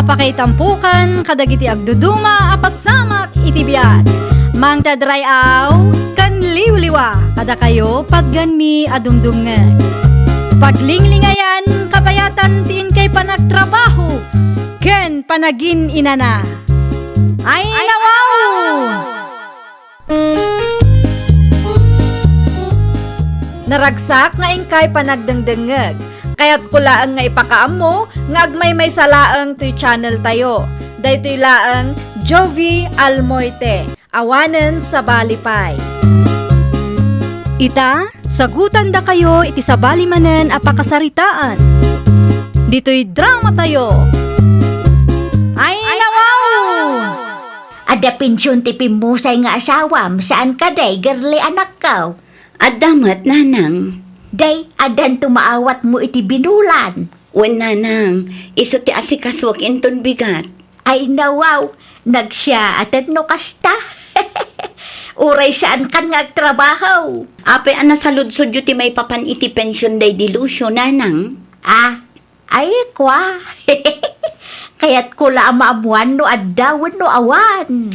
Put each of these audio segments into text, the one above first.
apakaitampukan, kadagiti agduduma, apasamak itibiyat. Mang tadrayaw, kan liwliwa, kada kayo pagganmi adumdumngan. Paglinglingayan, kabayatan tiin kay panagtrabaho, ken panagin inana. Ay nawaw! Naragsak nga ingkay panagdengdengeg, kaya't kulaang nga ipakaam mo, nga agmay may salaang to'y channel tayo. Daytoy laang Jovi Almoite, awanen sa balipay. Ita, sagutan da kayo iti sa balimanen apakasaritaan. Dito'y drama tayo. Ay nawaw! Ada pensyon ti pimusay nga asawam, saan ka day, girly anak ka? Adamat, nanang. Day, adan tumaawat mo iti binulan. Wen, nanang, iso ti asikaswak inton bigat. Ay nawaw, nagsya atan no kasta. Uray saan kan nga agtrabaho? Ape anasaludsod yu ti may papan iti pension day dilusyo, nanang. Ay kwa. Kaya't kula maamuan no addawan no awan.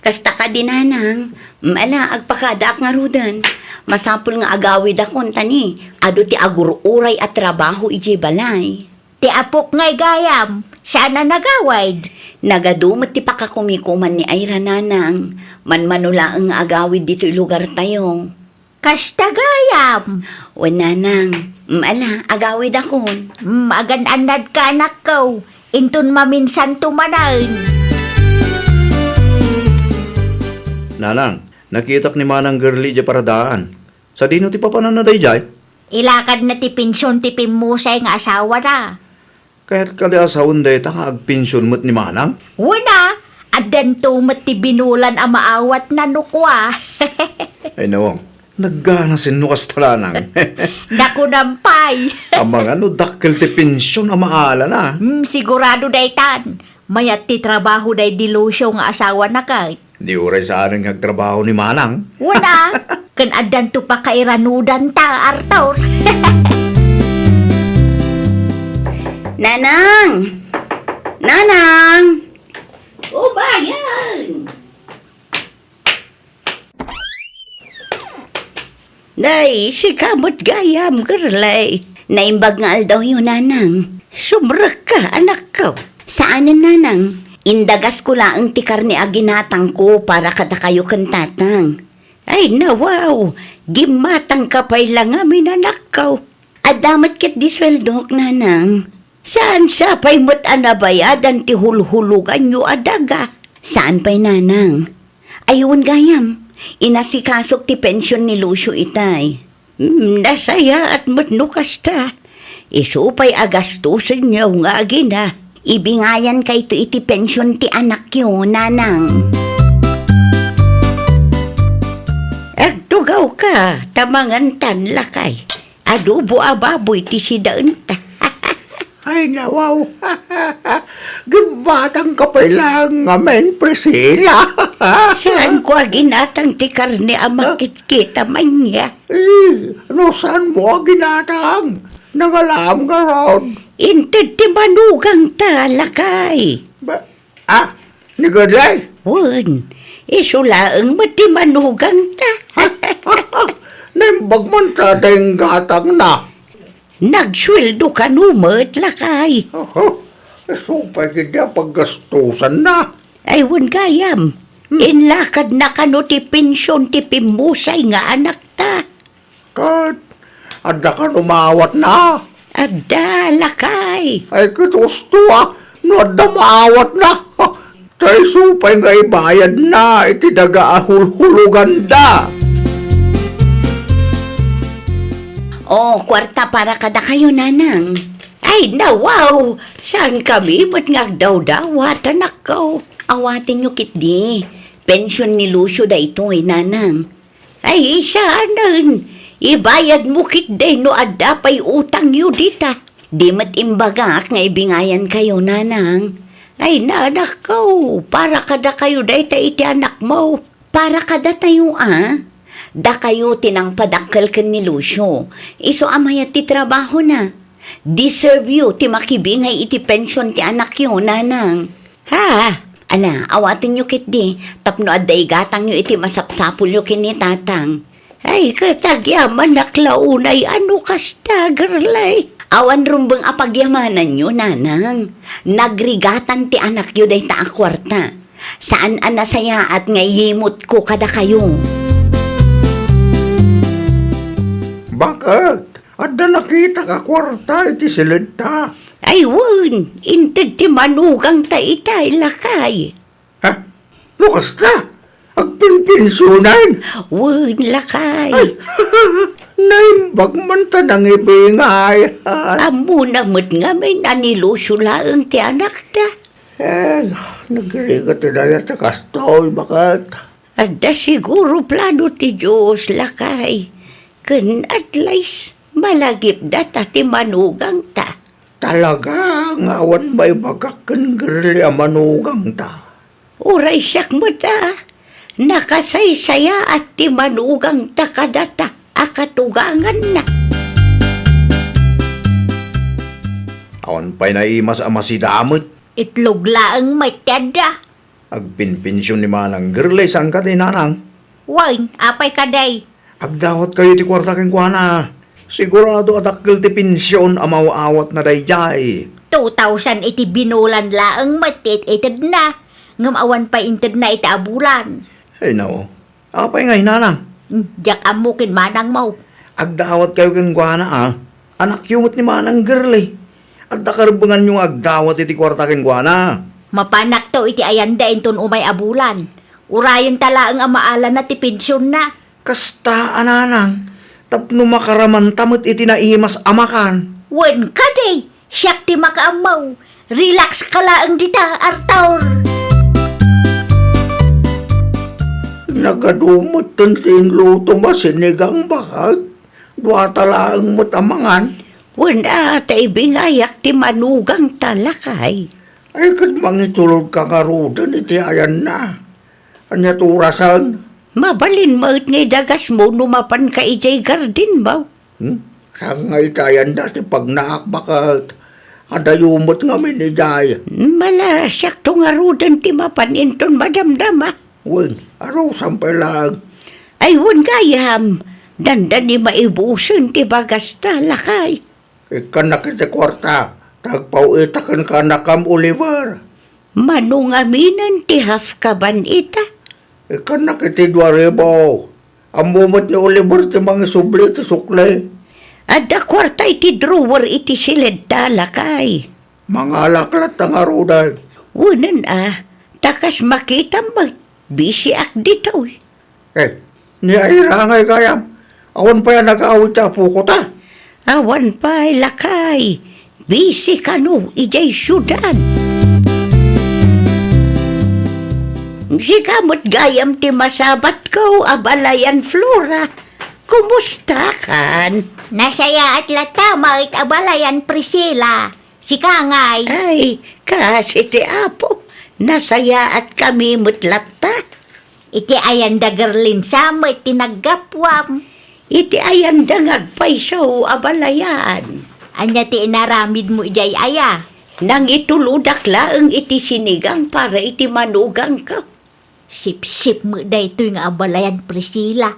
Kasta ka din, nanang. Mala, agpakadaak nga rudan. Masapul nga agawid akon tani. Ado ti agururay at trabaho iji balay. Ti apok ngay gayam, saan na nagawid? Nagadumot ti pakakumikuman ni Ayra, nanang. Manmanula ang agawid dito lugar tayo. Kasta gayam. O, nanang. Mala, agawid akon. Magan-anad ka anak ko. Intun maminsan tumanan. Nanang, nakitak ni manang girly di paradaan. Sa dino ti papanan na day jay? Ilakad na ti pensyon ti pimusay nga asawa na. Kaya't kali asawon day ta nga agpensyon mo't ni manang? Una, adan tumat ti binulan a maawat na nukwa. Ay nawang, nagganasin no kastalanang. Naku nampay. Amang ano dakkel ti pensyon ang maala na. Sigurado daytan. Mayat ti trabaho day dilusyo nga asawa na kay. Di uray sa aring nagtrabaho ni manang. Una, kan adan to pa kairanudan ta, Arthur. Nanang! Nanang! O, bayan! Day, si kamot gayam, girlay. Naimbag nga daw yun, nanang. Sumrak ka, anak ko. Saanan, nanang? Indagas ko lang tikar ni aginatang ko para kada kayo kantatang. Ay, nawaw! Gimatang kapay lang amin, anak ko. Adamat kit disweldok, nanang. Saan siya pa'y mo't anabayadan ti hulhulugan nyo adaga? Saan pa'y nanang? Ayun gayam, inasikasok ti pensyon ni Lucio itay. Nasaya at mo't nukas ta. Isupay agastusin nyo nga agina. Ibingayan kay to iti pensyon ti anak yo, nanang. Agtugaw ka, tamangan tanlakay. Adobo ababoy ti sidaan ta. Ay nawaw, gibatang kapay lang ngamen, Priscilla. Saan ko aginatang ti karne amakit-kita man niya? No saan mo ginatang? Nangalam ka ron. Inted ti manugang talakay. Ni Gadlay? Wan, isulaang mo ti manugang ta. Naimbag man ta dayang gatang na. Nagsweldo ka numat lakay. Supay kaya paggastusan na. Ay, wan gayam. Inlakad na kano ti pensyon ti pimusay nga anak ta. Kat, ada ka umawat na. Ada lakay. Ay kitusto no ada maawat na. Tay supay nga ibayad na, iti daga ahulhulugan da. O, kwarta para kada kayo, nanang. Ay, nawaw! Saan kami? Ba't ngagdaw-dawat, anak ko? Awatin nyo kit di. Pensyon ni Lucio da ito, nanang. Ay, saanan? Ibayad mo kit day no adda pa'y utang nyo dita. Di mat imbagak nga ibingayan kayo, nanang. Ay, nanak ko, para kada kayo day ta iti anak mo. Para kada tayo, Da kayo tinang padakkel ken ni Lucio. Iso amayat ti trabaho na. Deserve you ti makibingay iti pensyon ti anak yo, nanang. Ha? Ala, awatin nyo kit di. Tapno aday gatang nyo iti masapsapul nyo kini tatang. Ay, katagyaman naklaunay, ano kasta, girlay. Awan rumbang apagyamanan nyo, nanang. Nagrigatan ti anak nyo day ta akwarta. Saan anasaya at ngayimot ko kada kayo? Bakit? Ada nakita ka kwarta iti silid ta. Ay, wun, inted ti manugang ta itay lakay. Ha? Lukas ka? Agpinpinsunan? Wun, lakay. Naimbag man ta nang ibingay. Amo namot nga may nanilusulaang ti anak ta. Nagrigat na yan ta kastoy, bakit? Ada siguro plano ti Diyos, lakay. Kun at least malagip data ti manugang ta. Talaga, ngawan may bagakan girli ang manugang ta. Uray siyak mo ta. Nakasaysaya at ti manugang ta kadata. Akatugangan na. Awan pa'y naimas ama si damot. Itlog laang may tada. Agpinpinsyon ni manang girlay saan ka di nanang. Wain, apay kaday. Agdawat kayo ti kwarta king kuana. Sigurado adakkel ti pensyon amaw-awat na dayjay. 2,000 iti binulan laang matit ited na. Ngamawan pa inted na iti abulan. Ay no, apay ngay nanang. Diyak amukin manang mo. Agdawat kayo king kuana Anak yumot ni manang girlay. At nakarbangan yung agdawat iti kwarta king kuana. Mapanak to iti ayanda inton umay abulan. Urayan tala ang amaalan na ti pensyon na. Kasta ananang. Tapno makaraman tamot iti naimas amakan. Wen ka day, siyak ti makaamaw. Relax ka laang dita, Arthur. Nagadumot tantin luto masinigang bakit? Duwata laang mutamangan. Wala ta ibingayak ti manugang talakay. Ay, kad mangitulog ka karudan iti ayan na. Anya turasan? Mabalin mo it ngay dagas mo numapan ka ijay garden ba? Saan nga itayan na si pagnaak bakit? Adayumot nga minijay. Mala siyak to nga rudan ti mapan inton madamdama. Wen, araw sampay lang. Ay wun gayam. Dandan ni maibusin ti bagas talakay. Ikanak iti kwarta. Tagpauitakan ka na Kam Oliver. Manungaminan ti hafkaban ita. Ikanak iti 2,000. Ang mumot ni Oliver ti mga subli ti sukle. Ada kwarta iti drawer iti silid talakay. Mga laklat ang arudan. Wunan takas makita mo. Busy ak dito eh. Ni Airangay kayam. Awan pa yan nag-awit sa puko ta. Awan pa'y lakay. Busy ka no, ijay syudad. Si kamot gayam ti masabat ko, abalayan Flora. Kumusta kan? Nasaya at lata, mait abalayan Priscilla. Si Kangay. Ay, kasi ti apo. Nasaya at kami mutlata. Iti ayan da gerlin sama iti naggapwam. Iti ayan dangagpay so abalayan. Anya ti inaramid mo ijay aya. Nang ituludak laeng iti sinigang para iti manugang ka. Sip-sip mo da ito yung abalayan Priscilla.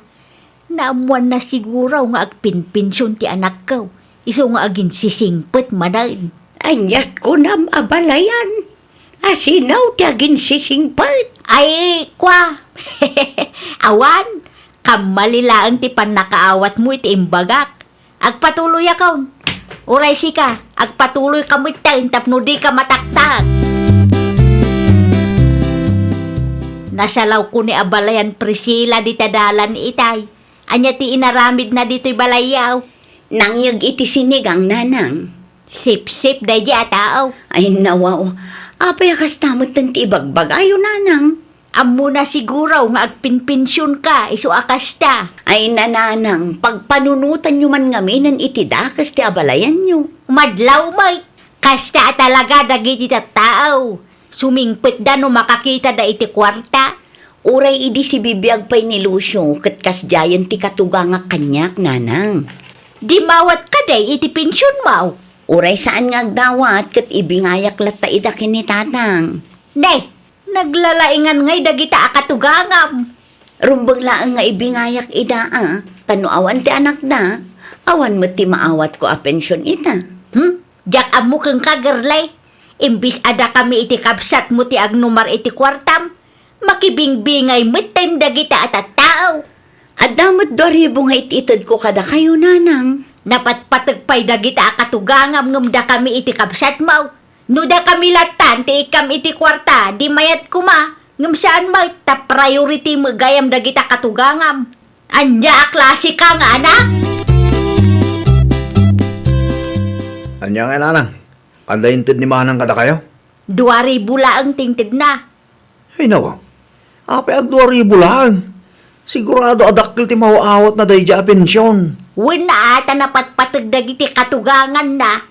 Naamuan na siguro nga agpinpinsyon ti anak ko. Iso nga agin sisingpet manain. Anyat ko nam abalayan. Asinaw tagin sisingpet. Ay, kwa. Awan, kamalilaang ti panakaawat mo iti imbagak. Agpatuloy akaw. Uray sika, agpatuloy ka mo itayin tapno di ka mataktak. Nasalaw ko ni abalayan Priscilla di tadalan itay. Anya ti inaramid na dito'y balayaw. Nangyag iti sinigang nanang. Sip-sip day di ataaw. Ay nawaw. Apay akas tamot tanti ibagbag ayo nanang. Amo na siguro nga agpinpinsyon ka, iso akas ta. Ay nananang, pagpanunutan nyo man ngaminan iti dakas ti abalayan nyo. Madlaw may, kasta talaga dagiti tattao. Sumingpit da no makakita da iti kwarta. Uray idi si bibiyag pa'y ni Lucio, kat kasjayan ti katuga nga kanyak nanang. Di mawat ka day iti pensyon mo. Uray saan nga agdawat kat ibingayak lata ida kini tatang. Day, naglalaingan ngay dagita akatugangam. Rumbang laang nga ibingayak ida Tano awan ti anak da. Awan mo ti maawat ko a pensyon ita. Jak amo kang kagerlay. Imbis ada kami iti kapsat mo ti agnumar iti kwartam. Makibingbingay mo ten dagita at tao. At damot 2,000 nga ititad ko kada kayo nanang. Napatpatagpay dagita akatugangam ngam da kami iti kapsat mo. No da kami latan ti ikam iti kwarta di mayat kuma. Ngam saan mo ta priority mo gayam dagita katugangam. Anya klase ka nga anak. Anya nga nanang, kandayintid ni manang kada kayo? 2,000 ang tingtid na. Ay nawa, apay at 2,000 lang. Sigurado adakil ti mauawat na dahi dya pensyon. Wala ata napatpatag dagiti katugangan na.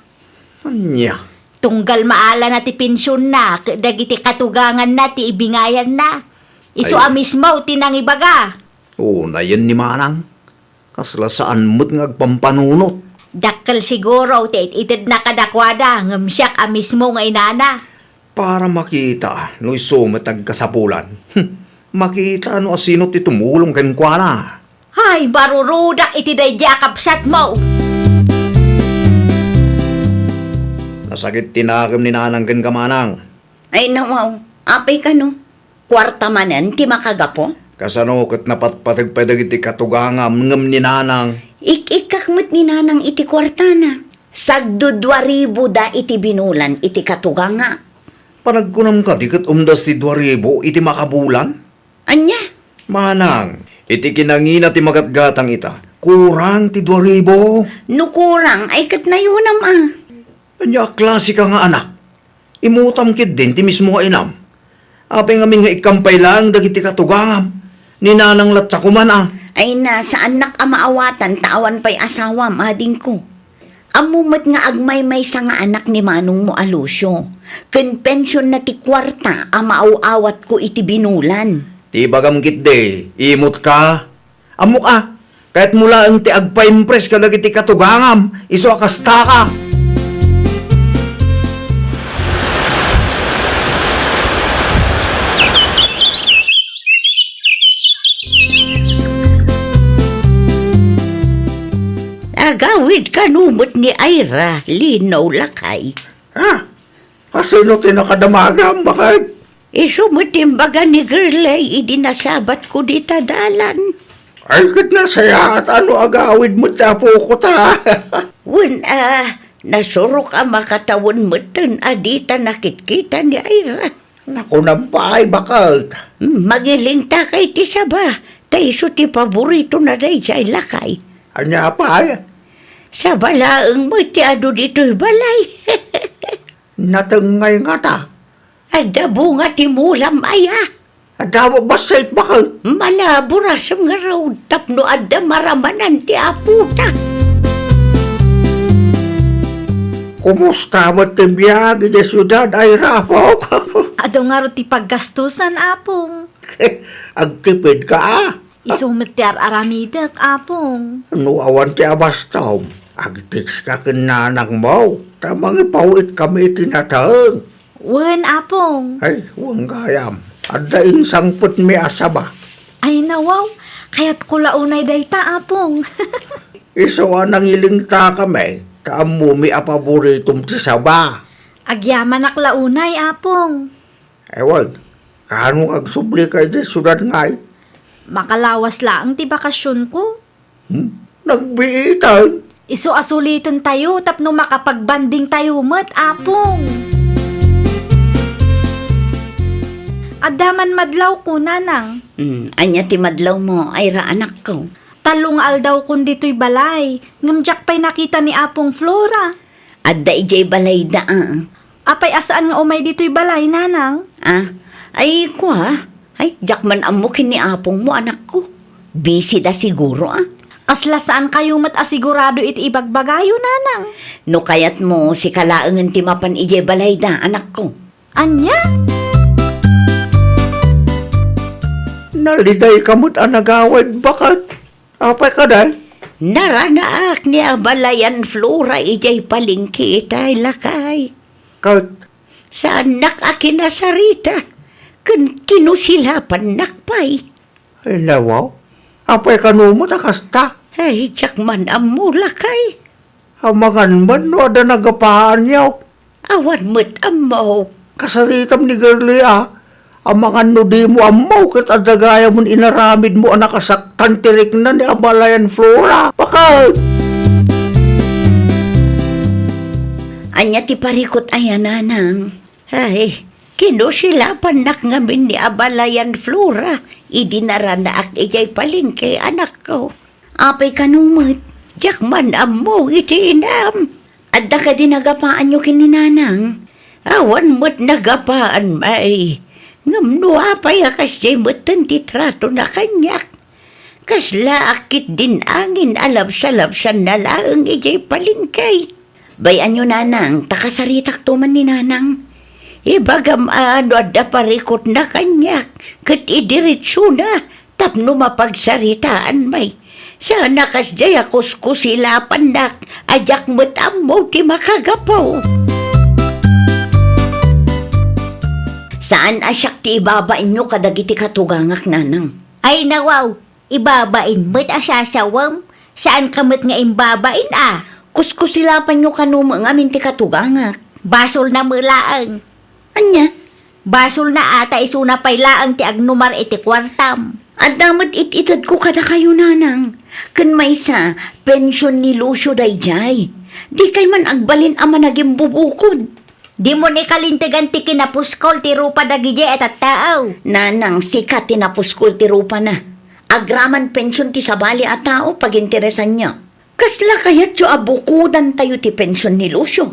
Anya, Tunggal maala na ti pensyon na, dagiti katugangan na ti ibingayan na. Iso Ay. amis mo tinangibaga. oo na yan ni manang. Kasla saan mo't nga agpampanunot. Dakkel siguro ti itid na kadakwada ngam siyak amis mo nga inana. Para makita no isumatag kasapulan. Makita no asino ti tumulong ken kwa na. Hay, barurudak iti dayja kapsat mo. Nasakit tinakam ni nanang ken kamanang. Ay nawaw, apay ka no. Kwarta manan ti makagapo. Kasano kat napatpatag pa dagiti katugangam ngam ni nanang. Ikikakmat ni nanang iti kwarta na. Sagdo 2,000 da iti binulan iti katuganga. Panagkunam ka, dikat umdas ti 2,000 iti makabulan? Anya? Manang, iti kinangina ti magatgatang ita. Kurang ti 2,000. Nukurang ay kat na yun Anya, klase ka nga anak. Imutam kid din ti mismo nga inam. Apay ngamin nga ikampay lang dagiti katugangam. Ninanang latsa kuman Ay na, sa anak amaawatan, tawan pa'y asawa, mading ko. Amumat nga agmay-may sa nga anak ni Manong mo Alusyo. Ken pensyon na ti kwarta, amaaw-awat ko iti binulan. Ti bagam kit de, imot ka. Amok kahit mula ang ti agpa-impress ka dagiti katugangam. Iso akasta ka. Agawid ka numot ni Ira, linaw lakay. Ha? Kasino tinakadamagam? Bakit? Isumutimbaga ni Girlay, idinasabat ko di tadalan. Ay, kat na saya at ano agawid mo tapo ko ta. Wen nasurok ang makatawan mo tan adita nakitkita ni Ira. Naku nampay, bakit? Magilinta kay ti saba, taiso ti paborito na day jay lakay. Anya pa? Sa balaang mo ti ado dito'y balay. Natangay nga ta. Adabo nga ti mulam aya. Adawa basait bakit? Malaburas nga road tapno adda maramanan ti aputa. Kumusta mo timbiyag di syudad ay rapok? Ado nga ro ti paggastusan, apong. Agtipid ka Isumit ti aramidak, apong. Ano awan ti abastaw? Agtix ka kinanang mo. Tamang ipawit kami tinataang. Wen, apong. Ay, huwag gayam. Ada insangput mi asaba. Ay nawaw, kaya't kulaunay dayta, apong. Isawa nang ilingta kami. Taamu mi apaboritum ti saba. Agyaman aklaunay, apong. Ewan, kanong agsubli kay di sudad ngay. Makalawas lang ti bakasyon ko. Nagbiitan. Iso asulitan tayo tapno makapagbanding tayo mat, apong. Adaman madlaw ko, nanang. Anya ti madlaw mo, Ira anak ko. Talong aldaw kun dito'y balay. Ngamjak pa'y nakita ni Apong Flora. Adda ijay balay da Apay asaan nga umay dito'y balay, nanang? Ay kwa. Ay, jakman amukin ni apong mo anak ko. Busy da siguro Kasla saan kayo mat asigurado iti ibagbagayo, nanang? No kayat mo si kalaangan ti mapan ijay balay da anak ko. Anya? Naliday kamot anagawad bakit? Apay ka dahil? Naranaak ni abalayan Flora ijay palingki itay lakay. Kat, Saan nakakinasarita? Kinusilapan nakpay. ay nawaw. Apay kanumot akasta. Ay, tsak man amula kay. Amangan man, no, ada nagapaan yaw. Awan mo't amaw. Kasaritam ni girly Amangan no di mo amaw, kat adagaya mo inaramid mo anak asaktan tirik na ni abalayan Flora. Bakal! Anya ti parikot ayan nanang. Ay, kinusilapan nak ngamin ni abalayan Flora. Idinaranaak ijay palingke anak ko. Apay kanumot. Jak man amaw iti inam. Adda ka din nagapaan nyo kininanang. Awan mo't nagapaan may. Ngamno apay akas jay mo't titrato na kanyak. Kasla akit din angin alab-salabsan na laang ijay palingkay. Bayan nyo nanang, takasaritak tuman ni nanang. Ibagam ano adda parikot na kanyak. Kat idiritso na, tapno mapagsaritaan may. Sana kas jay akuskusilapan nak, ajak mo't amaw ti makagapaw. Saan asyak ti ibabain nyo kadagiti katugangak nanang? Ay nawaw, ibabain mo't asasawam. Saan kamot nga imbabain Kuskusilapan nyo kanuma ng amin ti katugangak. Basol na mulaang. Anya? Basol na ata isuna pay laang ti agnumar iti kwartam. At damat ititad ko kada kayo nanang. Kan may sa pensyon ni Lucio dayjay. Di kay man agbalin ama naging bubukod. Di mo ni kalintigan ti kinapuskol ti rupa dagijay at tao. Nanang sikat tinapuskol ti rupa na. Agraman pensyon ti sabali at tao pag interesan niya. Kasla kayat yo abukudan tayo ti pensyon ni Lucio.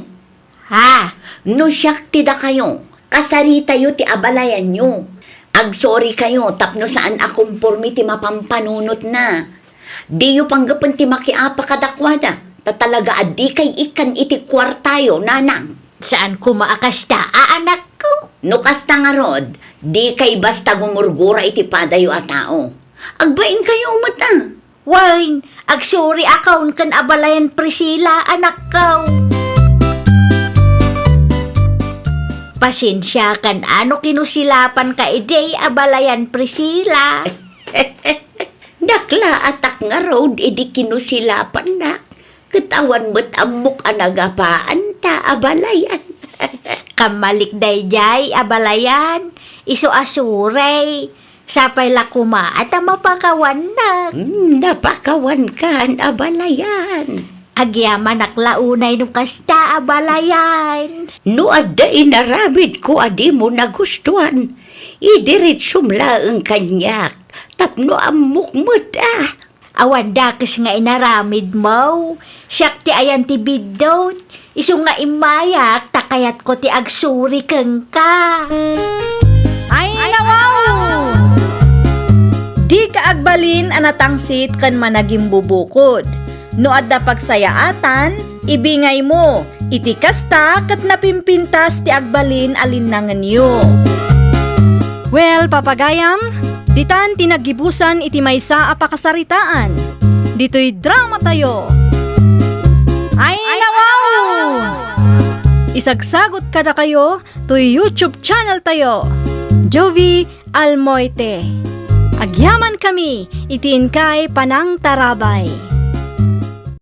Ha? No siyak ti da kayo. Kasari tayo ti abalayan nyo. Agsorry kayo tapno saan akumpormi ti mapampanunot na. Di yu panggapan ti makiapa kadakwada. Tatalaga adi kay ikan iti kwartayo nanang. Saan kumaakasta anak ko? No kasta nga rod, di kay basta gumurgura iti padayo a tao. Agbain kayo umata. Wine, agsuri akaun kan abalayan Priscilla anak ko. Pasensya kan ano kinusilapan ka iday abalayan Priscilla. Dakla atak nga road, idi kinusilapan na. Katawan mo't amok anagapaan ta abalayan. Kamalikday jay abalayan. Iso asuray. Sapay lakuma at mapakawan na. Napakawan ka ang abalayan. Agyaman naklaunay nung kasta abalayan. No adda inaramid ko adi mo nagustuhan. Idirit sumla ang kanyak. Tapno amok mo't Awan dakis nga inaramid mo. Siyak ti ayan ti bidot. Iso nga imayak takayat ko ti agsuri keng ka. Ay nawaw! Di kaagbalin anatangsit kan managing bubukod. No adda pagsayaatan, ibingay mo. Iti kasta kat napimpintas ti agbalin alinangan yo. Well, papagayam, ditan tinagibusan iti maysa a pakasaritaan. Dito'y drama tayo. Ay nawaw! Isagsagot kada kayo to YouTube channel tayo. Jovi Almoite. Agyaman kami, itin kay Panang Tarabay.